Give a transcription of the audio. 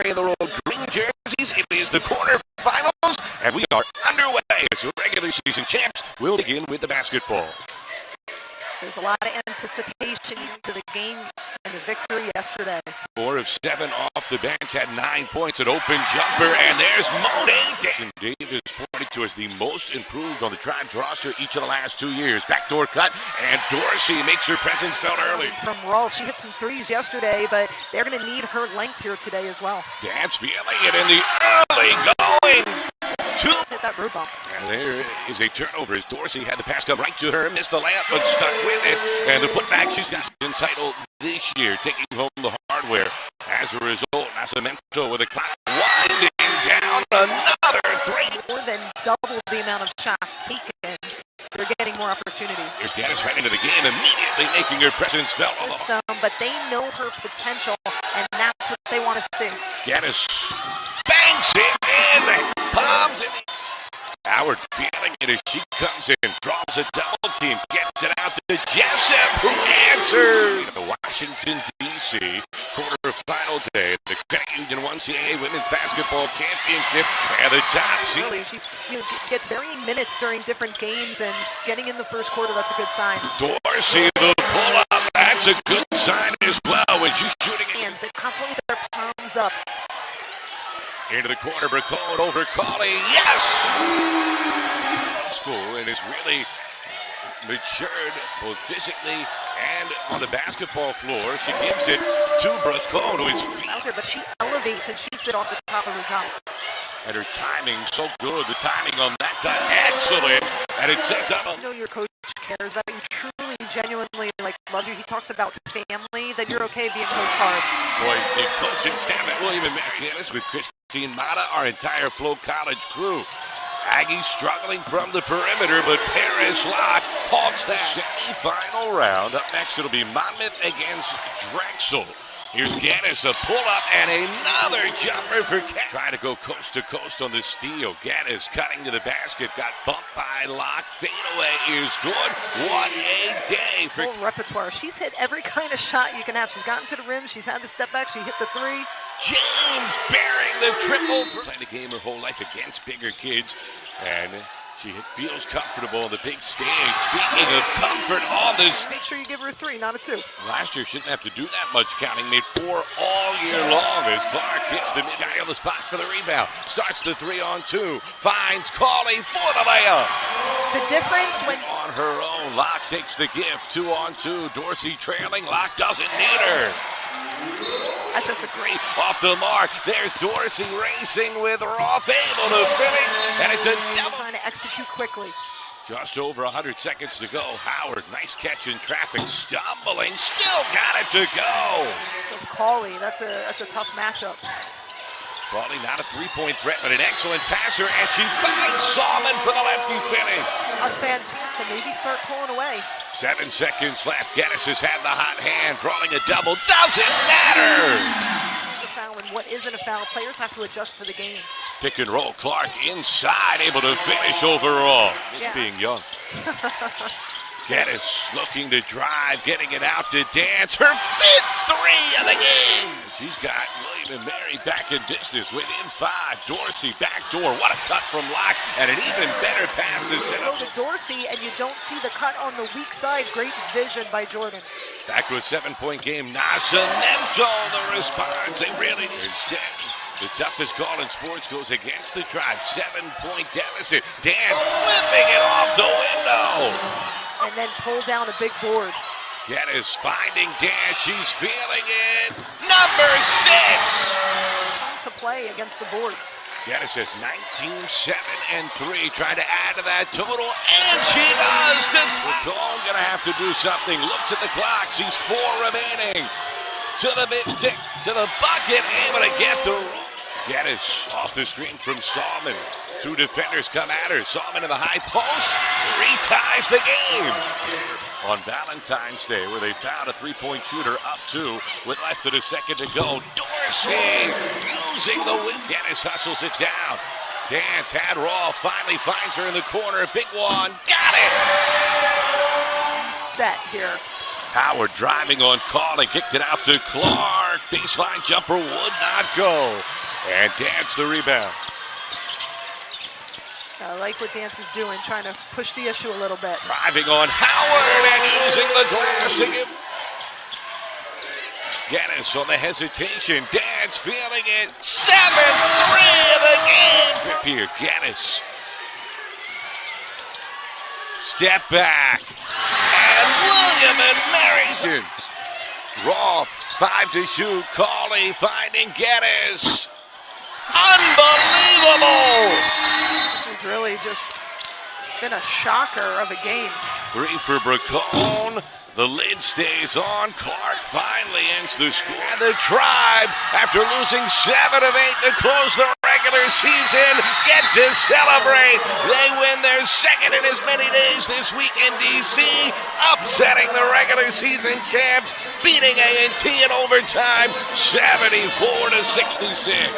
the road green jerseys. It is the quarterfinals, and we are underway as the regular season champs will begin with the basketball. There's a lot of anticipation to the game and the victory yesterday. 4 of 7 off the bench, had 9 points, an open jumper, and there's Monet. Davis pointed to as the most improved on the Tribe's roster each of the last 2 years. Backdoor cut, and Dorsey makes her presence felt early. From Rolf, she hit some threes yesterday, but they're going to need her length here today as well. Dance feeling it in the early going. Hit that root bump. And there is a turnover as Dorsey had the pass come right to her, missed the layup, but stuck with it. And the putback she's got entitled this year, taking home the hardware. As a result, Nascimento with a clock winding down another three. More than double the amount of shots taken. They're getting more opportunities. Here's Gaddis right into the game, immediately making her presence felt. But they know her potential, and that's what they want to see. Gaddis bangs it in, palms it. Howard feeling it as she comes in, draws a double team, gets it out to Jessup, who answers. The Washington, D.C. quarterfinal day, the Credit Union 1 CAA Women's Basketball Championship, and the top seed. She gets varying minutes during different games, and getting in the first quarter, that's a good sign. Dorsey, the pull-up, that's a good sign as well when she's shooting. Hands, they're constantly with their palms up. Into the corner, Bracone over Cauley, yes! School, and is really matured both physically and on the basketball floor. She gives it to Bracone, who is feet. But she elevates and shoots it off the top of her jump. And her timing so good. The timing on that time excellent, and it sets up. You know your coach cares about you, truly, genuinely loves you. He talks about family. That you're okay being coach hard. Boy, the coaching staff at William and McGinnis with Christine Mata, our entire Flow College crew. Aggies struggling from the perimeter, but Paris Locke halts that. Semi-final round. Up next, it'll be Monmouth against Drexel. Here's Gaddis, a pull-up, and another jumper for Cat. Trying to go coast to coast on the steal. Gaddis cutting to the basket, got bumped by Locke. Fadeaway is good. What a day for full repertoire. She's hit every kind of shot you can have. She's gotten to the rim. She's had the step back. She hit the three. James bearing the triple. Played the game her whole life against bigger kids, and she feels comfortable on the big stage. Speaking of comfort on this, make sure you give her a 3, not a 2. Last year, she didn't have to do that much counting. Made 4 all year long as Clark hits the guy on the spot for the rebound. Starts the 3-on-2. Finds Cauley for the layup. The difference when on her own, Locke takes the gift. 2-on-2. Dorsey trailing. Locke doesn't need her. That's just a great off the mark. There's Dorsey racing with Roth, able to finish, and it's a double. Trying to execute quickly. Just over 100 seconds to go. Howard, nice catch in traffic, stumbling, still got it to go. With Cauley, that's a tough matchup. Cauley not a three-point threat, but an excellent passer, and she finds Salmon for the lefty finish. A fan chance to maybe start pulling away. 7 seconds left. Gaddis has had the hot hand, drawing a double. Doesn't matter. It's a foul, and what isn't a foul? Players have to adjust to the game. Pick and roll. Clark inside, able to finish overall. Just being young. Gaddis looking to drive, getting it out to Dance. Her 5th 3 of the game. She's got William and Mary back in business within 5. Dorsey backdoor. What a cut from Locke, and an even better pass to set up. Go to Dorsey, and you don't see the cut on the weak side. Great vision by Jordan. Back to a 7-point game. Nascimento, the response. They really instead. The toughest call in sports goes against the Tribe. 7-point deficit. Dance flipping it off the window. And then pull down a big board. Gaddis finding Dan. She's feeling it. Number 6. Time to play against the boards. Gaddis has 19, 7, and 3. Trying to add to that total, and she does. Bracone gonna have to do something. Looks at the clock. She's 4 remaining. To the big tick, to the bucket, able to get the. Gaddis off the screen from Salmon. 2 defenders come at her. Salmon in the high post reties the game. On Valentine's Day, where they found a 3-point shooter up 2 with less than a second to go. Dorsey using the win. Gaddis hustles it down. Dance had Raw, finally finds her in the corner. Big one, got it! Set here. Howard driving on Cauley, kicked it out to Clark. Baseline jumper would not go. And Dance the rebound. I like what Dance is doing, trying to push the issue a little bit. Driving on Howard and using the glass to give. Geddes on the hesitation. Dance feeling it. 7-3 of the game. Trip here, Geddes. Step back. And William and Marison. Roth, 5 to shoot. Cauley finding Geddes. Unbelievable. This has really just been a shocker of a game. 3 for Bracone. The lid stays on. Clark finally ends the score. And the Tribe, after losing 7 of 8 to close the regular season, get to celebrate. They win their second in as many days this week in D.C., upsetting the regular season champs, beating A&T in overtime, 74-66.